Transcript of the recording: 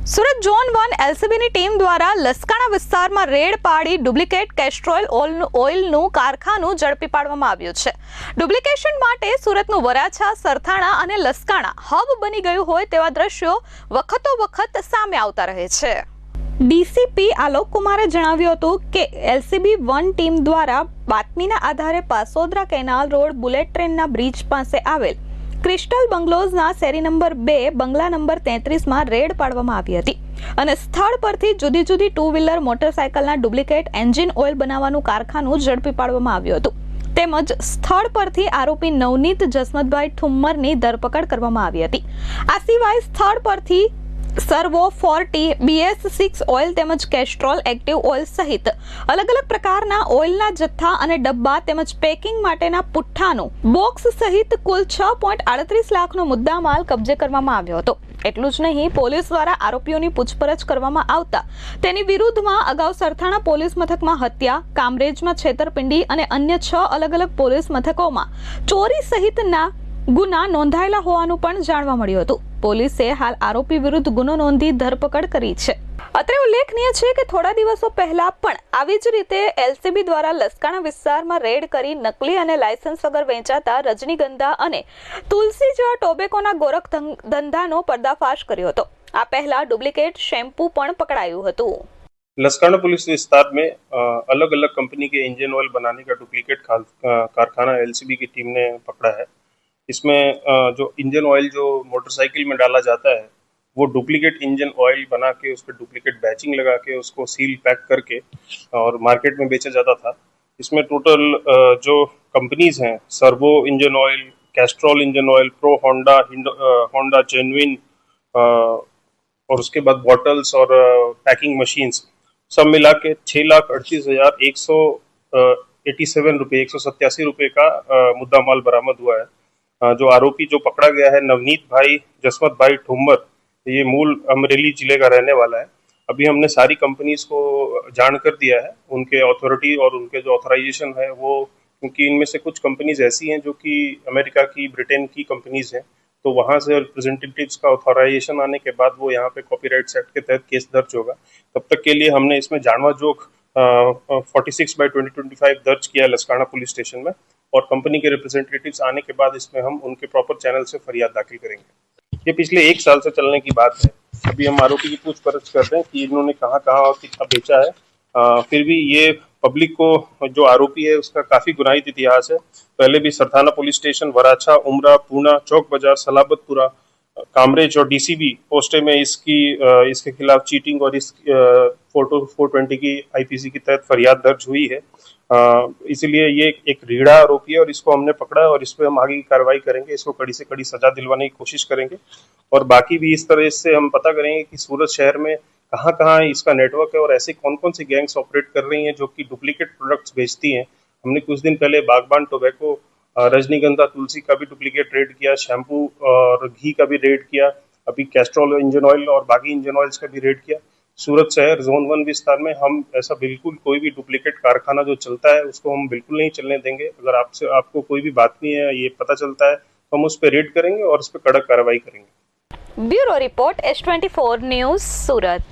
Surat zone 1 એલસીબીની team દ્વારા લસકાણા વિસ્તારમાં red પાડી ડુપ્લિકેટ કેસ્ટ્રોલ ઓઇલનું કારખાનું ઝડપી પાડવામાં આવ્યું છે। ડુપ્લિકેશન માટે સુરતનું વરાછા, સરથાણા અને લસકાણા હબ બની ગયું હોય તેવા દ્રશ્યો વખતો-વખત સામે આવતા રહે છે। ડીસીપી આલોક કુમારે જણાવ્યું હતું કે એલસીબી 1 ટીમ દ્વારા બાતમીના આધારે પાસોદરા કેનાલ રોડ બુલેટ ટ્રેનના બ્રિજ પાસે આવેલ ક્રિસ્ટલ બંગલોઝના શેરી નંબર 2 બંગલા નંબર 33માં રેડ પાડવામાં આવી હતી અને સ્થળ પરથી જુદી જુદી 2 વ્હીલર મોટરસાયકલના ડુપ્લિકેટ એન્જિન ઓઇલ બનાવવાનું કારખાનું ઝડપી પાડવામાં આવ્યું હતું તેમજ સ્થળ પરથી આરોપી નવનીત જસમતભાઈ ઠુમ્મરની ધરપકડ કરવામાં આવી હતી। આ સિવાય સ્થળ પરથી સર્વો 40 BS6 ઓઇલ તેમજ કેસ્ટ્રોલ એક્ટિવ ઓઇલ સહિત અલગ અલગ પ્રકારના ઓઇલના જથ્થા અને ડબ્બા તેમજ પેકિંગ માટેના પુઠ્ઠાનું બોક્સ સહિત કુલ 6.38 લાખનો મુદ્દામાલ કબજે કરવામાં આવ્યો હતો। એટલું જ નહીં, પોલીસ દ્વારા આરોપીઓની પૂછપરછ કરવામાં આવતા તેની વિરુદ્ધમાં અગાઉ સરથાણા પોલીસ મથકમાં હત્યા, કામરેજમાં છેતરપિંડી અને અન્ય 6 અલગ અલગ પોલીસ મથકોમાં ચોરી સહિતના ગુના નોંધાયેલા હોવાનું પણ જાણવા મળ્યું હતું। પોલીસે હાલ આરોપી વિરુદ્ધ ગુનો નોંધી ધરપકડ કરી છે। અત્રે ઉલ્લેખનીય છે કે થોડા દિવસો પહેલા પણ આવી જ રીતે એલસીબી દ્વારા લસકાણા વિસ્તારમાં રેડ કરી નકલી અને લાયસન્સ વગર વેચાતા રજનીગંધા અને તુલસી જેવા ટોબેકોના ગોરખ ધંધાનો પર્દાફાશ કર્યો હતો। આ પહેલા ડુપ્લિકેટ શેમ્પू પણ પકડાયું હતું। लसकाना पुलिस विस्तार में अलग अलग कंपनी के इंजन ऑयल बनाने का डुप्लीकेट कारखाना एलसीबी की टीम ने पकड़ा है। इसमें जो इंजन ऑयल जो मोटरसाइकिल में डाला जाता है वो डुप्लीकेट इंजन ऑयल बना के उस पर डुप्लीकेट बैचिंग लगा के उसको सील पैक करके और मार्केट में बेचा जाता था। इसमें टोटल जो कंपनीज हैं servo engine oil, Castrol engine oil, pro Honda genuine और उसके बाद बॉटल्स और पैकिंग मशीन्स सब मिला के 6,38,187 रुपये 187 रुपये का मुद्दा माल बरामद हुआ है। जो आरोपी जो पकड़ा गया है नवनीत भाई जसमत भाई ठुम्मर, ये मूल अमरेली जिले का रहने वाला है। अभी हमने सारी कंपनीज को जान कर दिया है, उनके अथॉरिटी और उनके जो ऑथराइजेशन है वो, क्योंकि इनमें से कुछ कंपनीज ऐसी हैं जो कि अमेरिका की, ब्रिटेन की कंपनीज हैं, तो वहाँ से रिप्रेजेंटेटिव्स का ऑथराइजेशन आने के बाद वो यहाँ पे कॉपीराइट्स एक्ट के तहत केस दर्ज होगा। तब तक के लिए हमने इसमें जानवा जोग 46/2025 दर्ज किया लसकाना पुलिस स्टेशन में और कंपनी के रिप्रेजेंटेटिव्स आने के बाद इसमें हम उनके प्रॉपर चैनल से फरियाद दाखिल करेंगे। ये पिछले 1 साल से चलने की बात है। अभी हम आरोपी की पूछपरछ कर रहे हैं कि इन्होंने कहाँ कहाँ और कितना बेचा है। फिर भी ये पब्लिक को, जो आरोपी है उसका काफ़ी गुनाहित इतिहास है। पहले भी सरथाना पुलिस स्टेशन, वराछा, उमरा, पूना, चौक बाजार, सलाबतपुरा, कामरेज और डीसीबी पोस्टे में इसके खिलाफ चीटिंग और इस 420 की आईपीसी के तहत फरियाद दर्ज हुई है। इसलिए ये एक रीढ़ा आरोपी है और इसको हमने पकड़ा है और इस पर हम आगे की कार्रवाई करेंगे। इसको कड़ी से कड़ी सजा दिलवाने की कोशिश करेंगे और बाकी भी इस तरह से हम पता करेंगे कि सूरत शहर में कहाँ कहाँ इसका नेटवर्क है और ऐसे कौन कौन सी गैंग्स ऑपरेट कर रही हैं जो कि डुप्लीकेट प्रोडक्ट्स बेचती हैं। हमने कुछ दिन पहले बागबान टोबैको, रजनीगंधा, तुलसी का भी डुप्लीकेट रेड किया, शैम्पू और घी का भी रेड किया, अभी कैस्ट्रॉल इंजन ऑयल और बाकी इंजन ऑयल्स का भी रेड किया। सूरत शहर जोन 1 विस्तार में हम ऐसा बिल्कुल कोई भी डुप्लीकेट कारखाना जो चलता है उसको हम बिल्कुल नहीं चलने देंगे। अगर आपको कोई भी बात नहीं है, ये पता चलता है तो हम उस पर रेड करेंगे और उस पर कड़क कार्रवाई करेंगे। ब्यूरो रिपोर्ट S24 न्यूज़ सूरत।